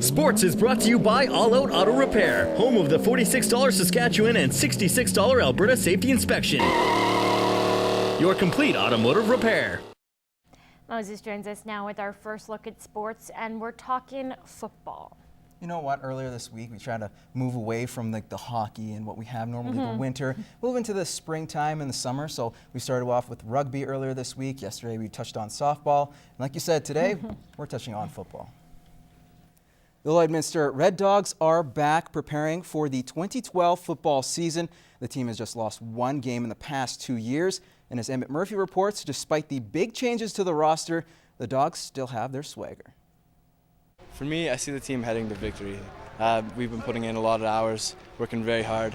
Sports is brought to you by All Out Auto Repair, home of the $46 Saskatchewan and $66 Alberta Safety Inspection. Your complete automotive repair. Moses joins us now with our first look at sports, and we're talking football. You know what? Earlier this week, we tried to move away from the hockey and what we have normally the winter, move into the springtime and the summer. So we started off with rugby earlier this week. Yesterday, we touched on softball. And like you said, today, we're touching on football. The Lloydminster Red Dogs are back preparing for the 2012 football season. The team has just lost one game in the past 2 years. And as Emmett Murphy reports, despite the big changes to the roster, the Dogs still have their swagger. For me, I see the team heading to victory. We've been putting in a lot of hours, working very hard,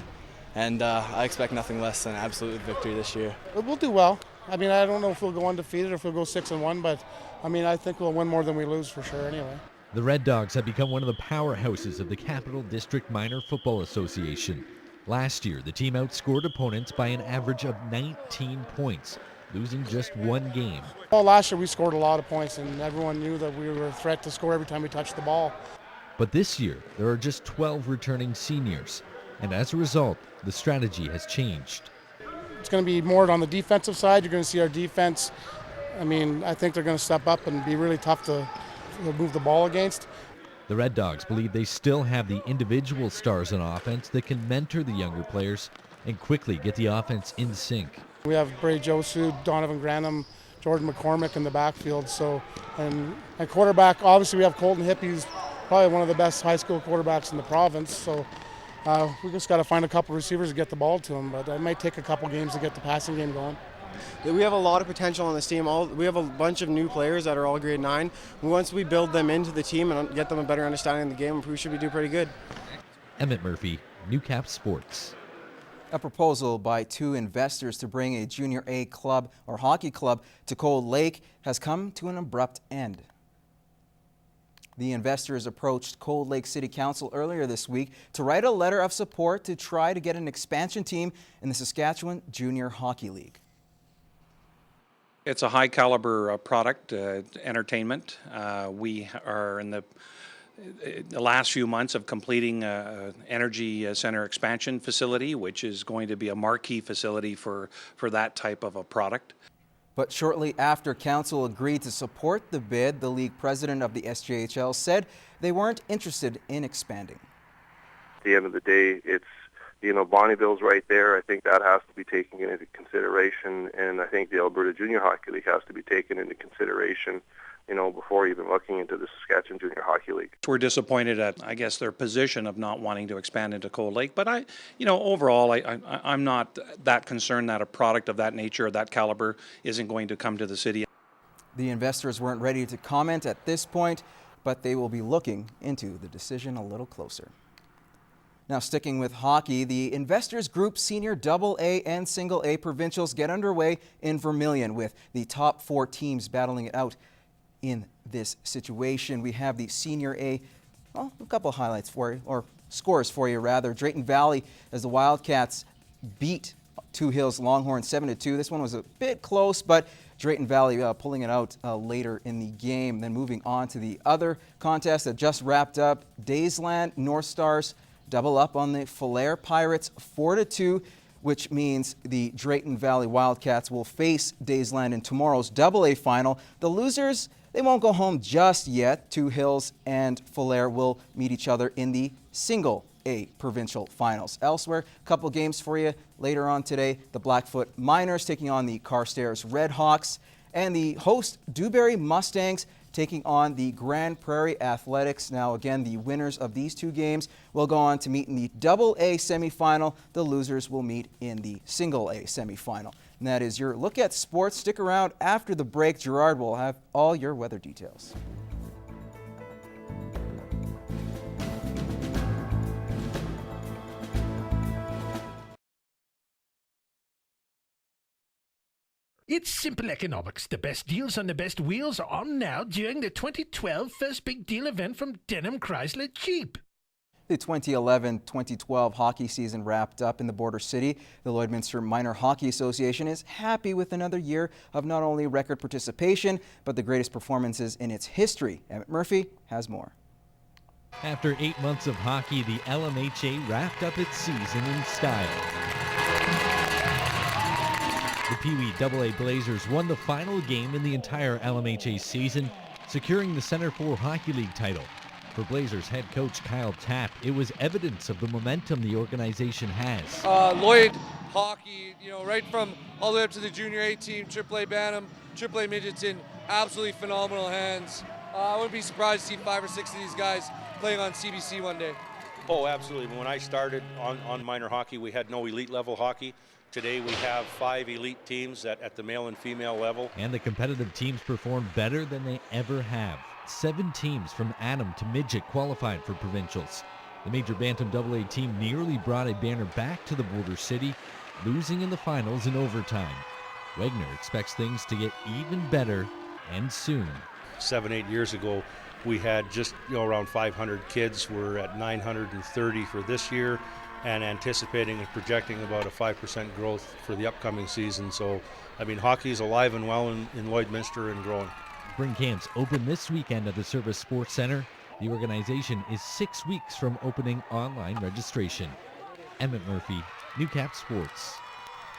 and I expect nothing less than absolute victory this year. We'll do well. I mean, I don't know if we'll go undefeated or if we'll go 6-1, but I mean, I think we'll win more than we lose for sure anyway. The Red Dogs have become one of the powerhouses of the Capital District Minor Football Association. Last year, the team outscored opponents by an average of 19 points, losing just one game. Well, last year we scored a lot of points, and everyone knew that we were a threat to score every time we touched the ball. But this year, there are just 12 returning seniors, and as a result, the strategy has changed. It's going to be more on the defensive side. You're going to see our defense. I mean, I think they're going to step up and be really tough to move the ball against. The Red Dogs believe they still have the individual stars on offense that can mentor the younger players and quickly get the offense in sync. We have Bray Josu, Donovan Granum, Jordan McCormick in the backfield. So, and quarterback, obviously we have Colton Hippie, who's probably one of the best high school quarterbacks in the province. So we just got to find a couple receivers to get the ball to him, but it might take a couple games to get the passing game going. We have a lot of potential on this team. We have a bunch of new players that are all grade 9. Once we build them into the team and get them a better understanding of the game, we should be doing pretty good. Emmett Murphy, Newcap Sports. A proposal by 2 investors to bring a Junior A club or hockey club to Cold Lake has come to an abrupt end. The investors approached Cold Lake City Council earlier this week to write a letter of support to try to get an expansion team in the Saskatchewan Junior Hockey League. It's a high caliber product, entertainment. We are in the last few months of completing an energy center expansion facility, which is going to be a marquee facility for that type of a product. But shortly after council agreed to support the bid, the league president of the SJHL said they weren't interested in expanding. At the end of the day, it's, Bonnyville's right there. I think that has to be taken into consideration, and I think the Alberta Junior Hockey League has to be taken into consideration, before even looking into the Saskatchewan Junior Hockey League. We're disappointed at, I guess, their position of not wanting to expand into Cold Lake, but overall, I'm not that concerned that a product of that nature, or that caliber, isn't going to come to the city. The investors weren't ready to comment at this point, but they will be looking into the decision a little closer. Now, sticking with hockey, the Investors Group Senior AA and Single A provincials get underway in Vermilion, with the top 4 teams battling it out in this situation. We have the Senior A, a couple of highlights for you, or scores for you rather. Drayton Valley, as the Wildcats beat Two Hills Longhorn 7-2. This one was a bit close, but Drayton Valley pulling it out later in the game. Then moving on to the other contest that just wrapped up, DAYSLAND North Stars double up on the Falaire Pirates 4-2, which means the Drayton Valley Wildcats will face DAYSLAND in tomorrow's AA final. The losers, they won't go home just yet. Two Hills and Falaire will meet each other in the Single A provincial finals. Elsewhere, a couple games for you later on today. The Blackfoot Miners taking on the CARSTAIRS Red Hawks, and the host Dewberry Mustangs taking on the Grand Prairie Athletics. Now, again, the winners of these 2 games will go on to meet in the AA semifinal. The losers will meet in the Single A semifinal. And that is your look at sports. Stick around after the break. Gerard will have all your weather details. It's simple economics. The best deals on the best wheels are on now during the 2012 First Big Deal event from Denham Chrysler Jeep. The 2011-2012 hockey season wrapped up in the border city. The Lloydminster Minor Hockey Association is happy with another year of not only record participation, but the greatest performances in its history. Emmett Murphy has more. After 8 months of hockey, the LMHA wrapped up its season in style. The Pee Wee AA Blazers won the final game in the entire LMHA season, securing the Center 4 Hockey League title. For Blazers head coach Kyle Tapp, it was evidence of the momentum the organization has. Lloyd hockey, right from all the way up to the Junior A team, AAA Bantam, AAA Midgets in absolutely phenomenal hands. I wouldn't be surprised to see 5 or 6 of these guys playing on CBC one day. Oh, absolutely. When I started on minor hockey, we had no elite level hockey. Today we have 5 elite teams at the male and female level. And the competitive teams performed better than they ever have. 7 teams from Atom to Midget qualified for provincials. The Major Bantam AA team nearly brought a banner back to the border city, losing in the finals in overtime. Wagner expects things to get even better and soon. 7-8 years ago, we had just around 500 kids. We're at 930 for this year, and anticipating and projecting about a 5% growth for the upcoming season. So, hockey is alive and well in Lloydminster and growing. Spring camps open this weekend at the Service Sports Center. The organization is 6 weeks from opening online registration. Emmett Murphy, Newcap Sports.